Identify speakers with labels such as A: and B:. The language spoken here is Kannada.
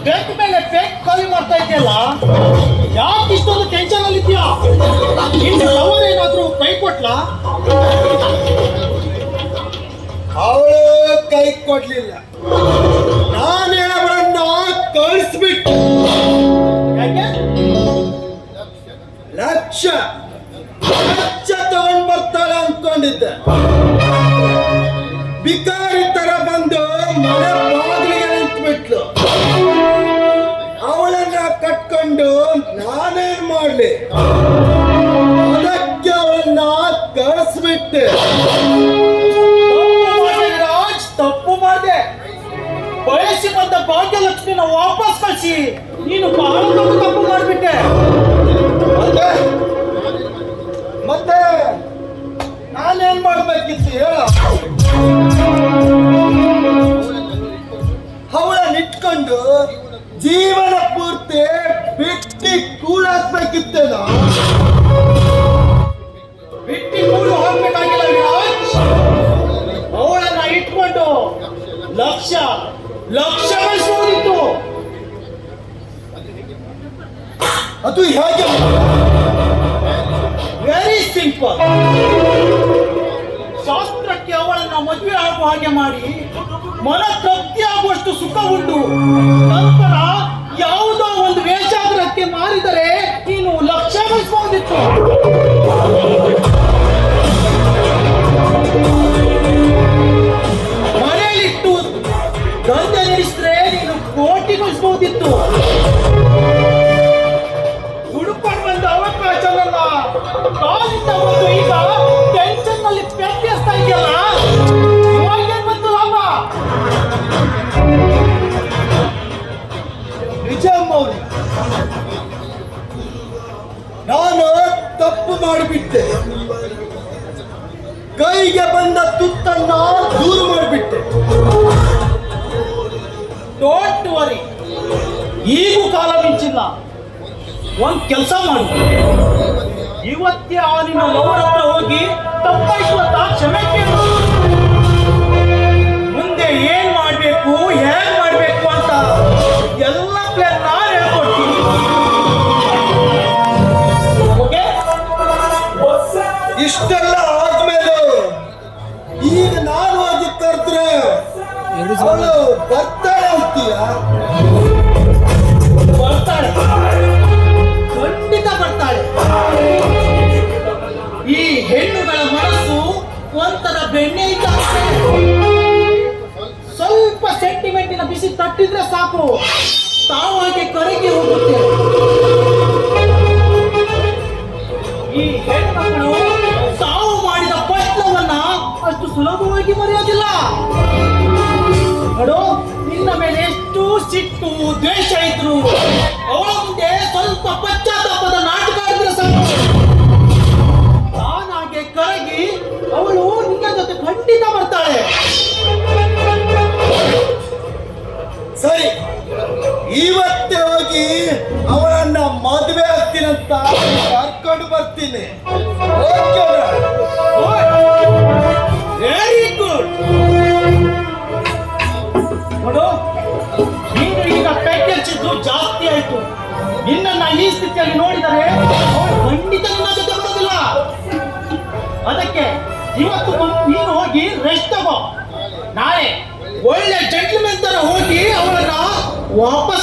A: ಬೇಕ್ ಮೇಲೆ ಬೇಕ್ ಕಾಲಿ ಮಾಡ್ತಾ ಇದೆಯಲ್ಲ, ಯಾಕೆ ಇಷ್ಟೊಂದು ಟೆನ್ಷನ್ ಅಲ್ಲಿ ಇದೆಯಾ? ಇನ್ನು ಲವರ್ ಏನಾದ್ರೂ ಕೈ ಕೊಟ್ಲಾ?
B: ಅವಳು ಕೈ ಕೊಡ್ಲಿಲ್ಲ, ನಾನೇ ಅವಳನ್ನ ಕಳಿಸ್ಬಿಟ್ಟು.
A: ಯಾಕೆ?
B: ಲಕ್ಷ ತಗೊಂಡ್ ಬರ್ತಾಳೆ ಅನ್ಕೊಂಡಿದ್ದೆ. ಬಿಕಾರಿ ತರ ಬಂದು ಮನೆ ಬಾಗಿಲಿಗೆ ನಿಂತ್ಬಿಟ್ಲು. ಅವಳನ್ನ ಕಟ್ಕೊಂಡು ನಾನೇನ್ ಮಾಡ್ಲಿ? ಅದಕ್ಕೆ ಅವಳನ್ನ ಕಳಿಸ್ಬಿಟ್ಟೆ.
A: ರಾಜ್, ತಪ್ಪು ಮಾಡಿದೆ. ಬಯಸಿ ಬಂದ ಭಾಗ್ಯಲಕ್ಷ್ಮಿನ ವಾಪಸ್ ಕಳಿಸಿ ನೀನು ಬಹಳ ದೊಡ್ಡ ತಪ್ಪು ಮಾಡಿಬಿಟ್ಟೆ.
B: ಮತ್ತೆ ನಾನೇನ್ ಮಾಡ್ಬೇಕಿತ್ತು ಹೇಳ? ಅವಳನ್ನ ಇಟ್ಕೊಂಡು ಜೀವನ ಪೂರ್ತಿ ಬಿಟ್ಟಿ ಕೂಡಾಕ್ಬೇಕಿತ್ತೇನೋ?
A: ಬಿಟ್ಟಿ ಕೂಡು ಹಾಕ್ಬೇಕಾಗಿಲ್ಲ ವಿರಾಜ್. ಅವಳನ್ನ ಇಟ್ಕೊಂಡು ಲಕ್ಷ ಗಳಿಸಬಹುದಿತ್ತು.
B: ಅದು ಹೇಗೆ?
A: Very simple. ಶಾಸ್ತ್ರಕ್ಕೆ ಅವಳನ್ನ ಮದುವೆ ಆಗುವ ಹಾಗೆ ಮಾಡಿ ಮನ ತೃಪ್ತಿ ಆಗುವಷ್ಟು ಸುಖ ಉಂಟು. ನಂತರ ಯಾವುದೋ ಒಂದು ವೇಷಾಗ್ರಹಕ್ಕೆ ಮಾರಿದರೆ ನೀನು ಲಕ್ಷ ಗಳಿಸಬಹುದಿತ್ತು. ಮನೆಯಲ್ಲಿಟ್ಟು ದಂಧೆ ನಡೆಸಿದ್ರೆ ನೀನು ಕೋಟಿ ಗಳಿಸಬಹುದಿತ್ತು. ಹುಡುಕೊಂಡು ಬಂದ ಅವಕಾಶವನ್ನ ಕಾಲಿಂದ ಒಂದು ಈಗ ಟೆನ್ಷನ್ ನಲ್ಲಿ ವ್ಯತ್ಯಾಸ್ತಾ ಇದೆಯಲ್ಲ, ಇವಾಗೇನ್ ಬಂತು ಲಾಭ?
B: ನಿಜ ಮೌಲ್ಯ, ನಾನು ತಪ್ಪು ಮಾಡಿಬಿಟ್ಟೆ. ಕೈಗೆ ಬಂದ ತುತ್ತನ್ನ ದೂರ ಮಾಡಿಬಿಟ್ಟೆ.
A: ಡೋಂಟ್ ವರಿ, ಈಗೂ ಕಾಲ ಮಿಂಚಿಲ್ಲ. ಒಂದ್ ಕೆಲಸ ಮಾಡು, ಇವತ್ತೇ ಆ ನಿನ್ನ ಲವರ್ ಹತ್ರ ಹೋಗಿ ತಪ್ಪಾಯ್ತು ಅಂತ ಕ್ಷಮೆ ಕೇಳು. ಮುಂದೆ ಏನ್ ಮಾಡ್ಬೇಕು, ಹೇಗ್ ಮಾಡ್ಬೇಕು ಅಂತ ಎಲ್ಲ ಪ್ಲಾನ್ ನಾನು ಹೇಳ್ಕೊಡ್ತೀನಿ. ಓಕೆ?
B: ಇಷ್ಟೆಲ್ಲ ಆದ್ಮೇಲೆ ಈಗ ನಾನು ಹೋಗಿ ಕರೆದ್ರೆ ಅವಳು ಬರ್ತಾಳೆ ಅಂತೀಯ?
A: ಬರ್ತಾಳೆ, ಖಂಡಿತ ಬರ್ತಾಳೆ. ಈ ಹೆಣ್ಣುಗಳ ಮನಸ್ಸು ಒಂಥರ ಬೆಣ್ಣೆ ಇದ್ದಂತೆ. ಸ್ವಲ್ಪ ಸೆಂಟಿಮೆಂಟಿನ ಬಿಸಿ ತಟ್ಟಿದ್ರೆ ಸಾಕು, ತಾವಾಗೆ ಕರಗಿ ಹೋಗುತ್ತೆ. ಈ ಹೆಣ್ಮಕ್ಕಳು ತಾವು ಮಾಡಿದ ಪ್ರಶ್ನವನ್ನ ಅಷ್ಟು ಸುಲಭವಾಗಿ ಮರೆಯೋದಿಲ್ಲ. ನೋಡು, ನಿನ್ನ ಮೇಲೆ ಎಷ್ಟು ಸಿಟ್ಟು ದ್ವೇಷ ಇದ್ರು ಅವಳ ಮುಂದೆ ಸ್ವಲ್ಪ ಪಶ್ಚಾತ್ತಾಪದ ನಾಟಕ ಆಡಿದ್ರೆ ಸಾಕು, ತಾನಾಗೆ ಕರಗಿ ಅವಳು ನಿನ್ನ ಜೊತೆ ಖಂಡಿತ ಬರ್ತಾಳೆ.
B: ಸರಿ, ಇವತ್ತೇ ಹೋಗಿ ಅವಳನ್ನ ಮದುವೆ ಆಗ್ತೀನಂತ ಕರ್ಕೊಂಡು ಬರ್ತೀನಿ.
A: Very good. ನೋಡು, ನೀನು ಈಗ ಪೆಟ್ಟೆಚ್ಚಿದ್ದು ಜಾಸ್ತಿ ಆಯ್ತು. ನಿನ್ನನ್ನ ಈ ಸ್ಥಿತಿಯಲ್ಲಿ ನೋಡಿದರೆ ಅವಳು ಖಂಡಿತ ನಿನ್ನ ಜೊತೆ ಬರೋದಿಲ್ಲ. ಅದಕ್ಕೆ ಇವತ್ತು ನೀನು ಹೋಗಿ ರೆಸ್ಟ್ ತಗೋ. ನಾಳೆ ಒಳ್ಳೆ ಜೆಂಟ್ಲ್ಮೆನ್ ತರ ಹೋಗಿ ಅವಳನ್ನ ವಾಪಸ್